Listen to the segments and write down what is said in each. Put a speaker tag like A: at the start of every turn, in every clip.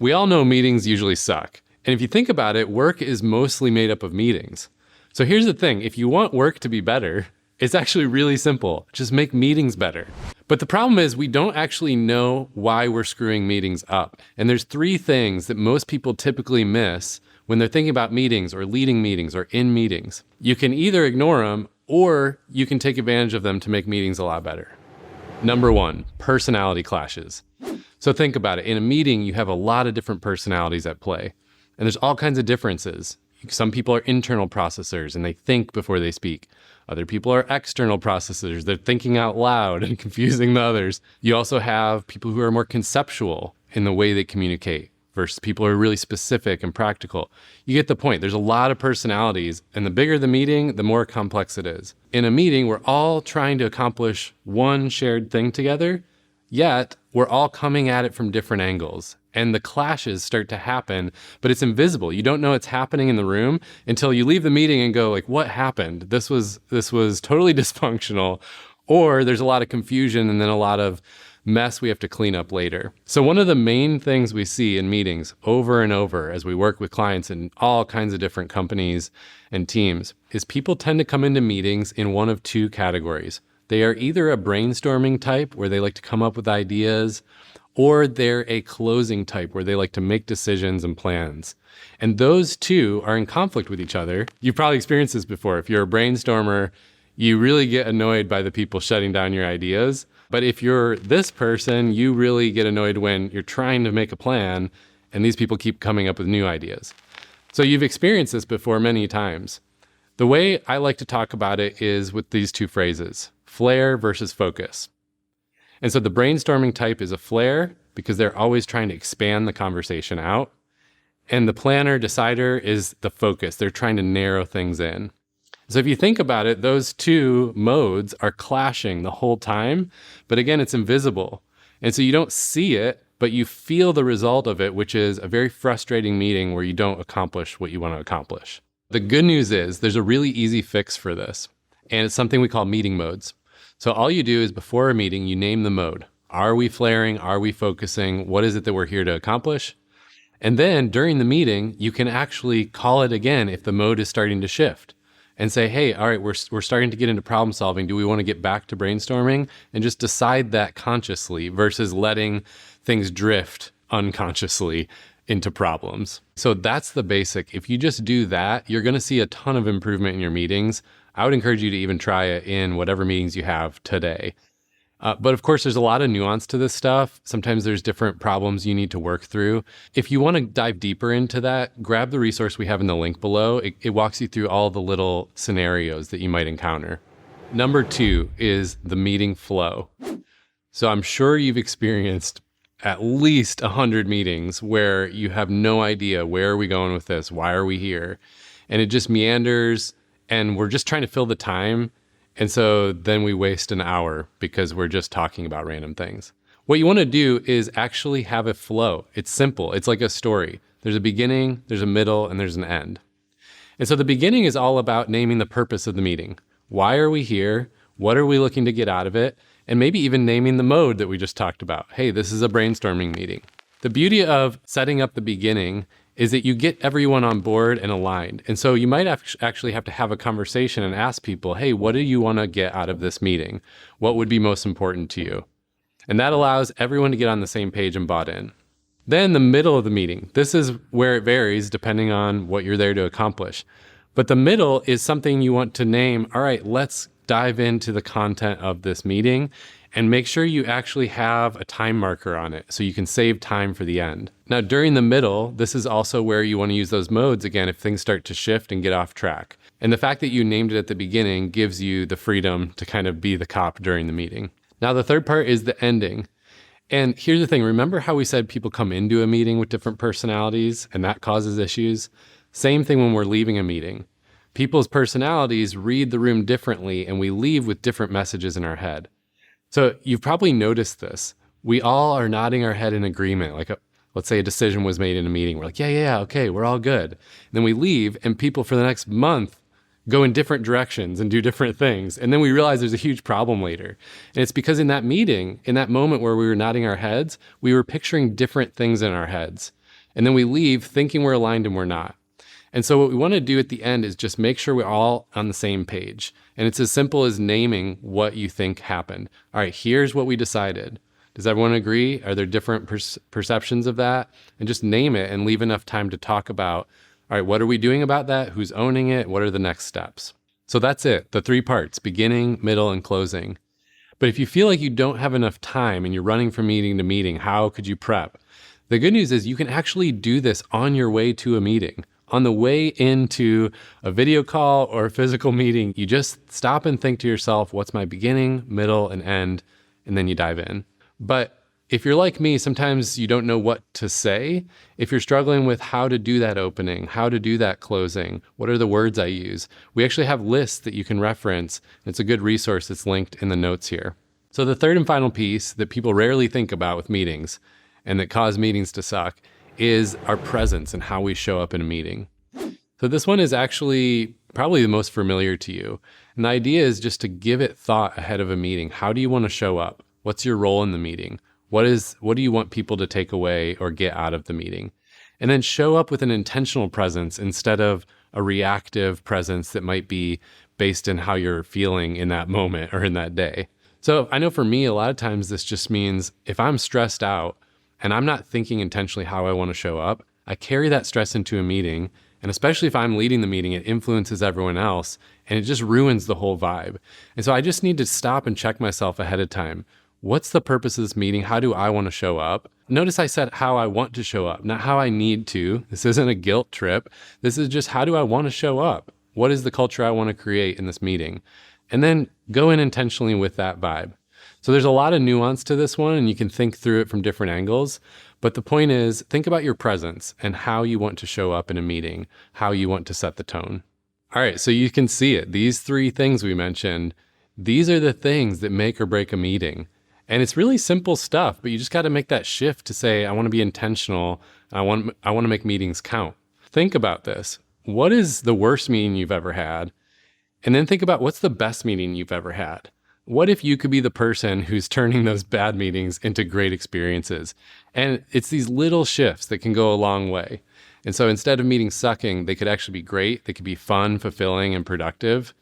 A: We all know meetings usually suck. And if you think about it, work is mostly made up of meetings. So here's the thing, if you want work to be better, it's actually really simple. Just make meetings better. But the problem is we don't actually know why we're screwing meetings up. And there's three things that most people typically miss when they're thinking about meetings or leading meetings or in meetings. You can either ignore them or you can take advantage of them to make meetings a lot better. Number one, personality clashes. So think about it. In a meeting, you have a lot of different personalities at play. And there's all kinds of differences. Some people are internal processors and they think before they speak. Other people are external processors. They're thinking out loud and confusing the others. You also have people who are more conceptual in the way they communicate versus people who are really specific and practical. You get the point. There's a lot of personalities, and the bigger the meeting, the more complex it is. In a meeting, we're all trying to accomplish one shared thing together, yet we're all coming at it from different angles. And the clashes start to happen, but it's invisible. You don't know it's happening in the room until you leave the meeting and go like, what happened? This was totally dysfunctional, or there's a lot of confusion and then a lot of mess we have to clean up later. So one of the main things we see in meetings over and over as we work with clients in all kinds of different companies and teams is people tend to come into meetings in one of two categories. They are either a brainstorming type where they like to come up with ideas, or they're a closing type where they like to make decisions and plans. And those two are in conflict with each other. You've probably experienced this before. If you're a brainstormer, you really get annoyed by the people shutting down your ideas. But if you're this person, you really get annoyed when you're trying to make a plan and these people keep coming up with new ideas. So you've experienced this before many times. The way I like to talk about it is with these two phrases, flair versus focus. And so the brainstorming type is a flair because they're always trying to expand the conversation out. And the planner, decider is the focus. They're trying to narrow things in. So if you think about it, those two modes are clashing the whole time. But again, it's invisible. And so you don't see it, but you feel the result of it, which is a very frustrating meeting where you don't accomplish what you want to accomplish. The good news is there's a really easy fix for this. And it's something we call meeting modes. So all you do is before a meeting, you name the mode. Are we flaring? Are we focusing? What is it that we're here to accomplish? And then during the meeting, you can actually call it again if the mode is starting to shift and say, hey, all right, we're starting to get into problem solving. Do we want to get back to brainstorming? And just decide that consciously versus letting things drift unconsciously into problems. So that's the basic. If you just do that, you're going to see a ton of improvement in your meetings. I would encourage you to even try it in whatever meetings you have today. But of course, there's a lot of nuance to this stuff. Sometimes there's different problems you need to work through. If you want to dive deeper into that, grab the resource we have in the link below. It walks you through all the little scenarios that you might encounter. Number two is the meeting flow. So I'm sure you've experienced at least 100 meetings where you have no idea, where are we going with this? Why are we here? And it just meanders and we're just trying to fill the time. And so then we waste an hour because we're just talking about random things. What you want to do is actually have a flow. It's simple. It's like a story. There's a beginning, there's a middle, and there's an end. And so the beginning is all about naming the purpose of the meeting. Why are we here? What are we looking to get out of it? And maybe even naming the mode that we just talked about. Hey, this is a brainstorming meeting. The beauty of setting up the beginning is that you get everyone on board and aligned. And so you might actually have to have a conversation and ask people, hey, what do you want to get out of this meeting? What would be most important to you? And that allows everyone to get on the same page and bought in. Then the middle of the meeting. This is where it varies depending on what you're there to accomplish. But the middle is something you want to name, all right, let's dive into the content of this meeting and make sure you actually have a time marker on it so you can save time for the end. Now, during the middle, this is also where you want to use those modes again if things start to shift and get off track. And the fact that you named it at the beginning gives you the freedom to kind of be the cop during the meeting. Now, the third part is the ending. And here's the thing, remember how we said people come into a meeting with different personalities and that causes issues? Same thing when we're leaving a meeting. People's personalities read the room differently and we leave with different messages in our head. So you've probably noticed this. We all are nodding our head in agreement. Like, let's say a decision was made in a meeting. We're like, yeah, okay, we're all good. And then we leave and people for the next month go in different directions and do different things. And then we realize there's a huge problem later. And it's because in that meeting, in that moment where we were nodding our heads, we were picturing different things in our heads. And then we leave thinking we're aligned and we're not. And so what we want to do at the end is just make sure we're all on the same page. And it's as simple as naming what you think happened. All right, here's what we decided. Does everyone agree? Are there different perceptions of that? And just name it and leave enough time to talk about, all right, what are we doing about that? Who's owning it? What are the next steps? So that's it, the 3 parts, beginning, middle, and closing. But if you feel like you don't have enough time and you're running from meeting to meeting, how could you prep? The good news is you can actually do this on your way to a meeting. On the way into a video call or a physical meeting, you just stop and think to yourself, what's my beginning, middle, and end? And then you dive in. But if you're like me, sometimes you don't know what to say. If you're struggling with how to do that opening, how to do that closing, what are the words I use? We actually have lists that you can reference. It's a good resource that's linked in the notes here. So the third and final piece that people rarely think about with meetings and that cause meetings to suck is our presence and how we show up in a meeting. So this one is actually probably the most familiar to you. And the idea is just to give it thought ahead of a meeting. How do you want to show up? What's your role in the meeting? What do you want people to take away or get out of the meeting? And then show up with an intentional presence instead of a reactive presence that might be based in how you're feeling in that moment or in that day. So I know for me, a lot of times this just means if I'm stressed out and I'm not thinking intentionally how I want to show up, I carry that stress into a meeting. And especially if I'm leading the meeting, it influences everyone else and it just ruins the whole vibe. And so I just need to stop and check myself ahead of time. What's the purpose of this meeting? How do I want to show up? Notice I said how I want to show up, not how I need to. This isn't a guilt trip. This is just how do I want to show up? What is the culture I want to create in this meeting? And then go in intentionally with that vibe. So there's a lot of nuance to this one and you can think through it from different angles. But the point is, think about your presence and how you want to show up in a meeting, how you want to set the tone. All right, so you can see it. These 3 things we mentioned, these are the things that make or break a meeting. And it's really simple stuff, but you just got to make that shift to say, I want to be intentional. I want to make meetings count. Think about this. What is the worst meeting you've ever had? And then think about what's the best meeting you've ever had? What if you could be the person who's turning those bad meetings into great experiences? And it's these little shifts that can go a long way. And so instead of meetings sucking, they could actually be great. They could be fun, fulfilling, and productive.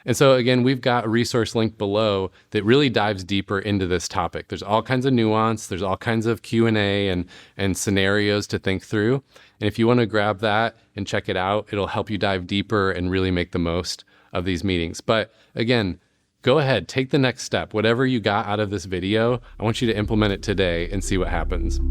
A: And so again, we've got a resource link below that really dives deeper into this topic. There's all kinds of nuance. There's all kinds of Q&A and scenarios to think through. And if you want to grab that and check it out, it'll help you dive deeper and really make the most of these meetings. But again, go ahead, take the next step. Whatever you got out of this video, I want you to implement it today and see what happens.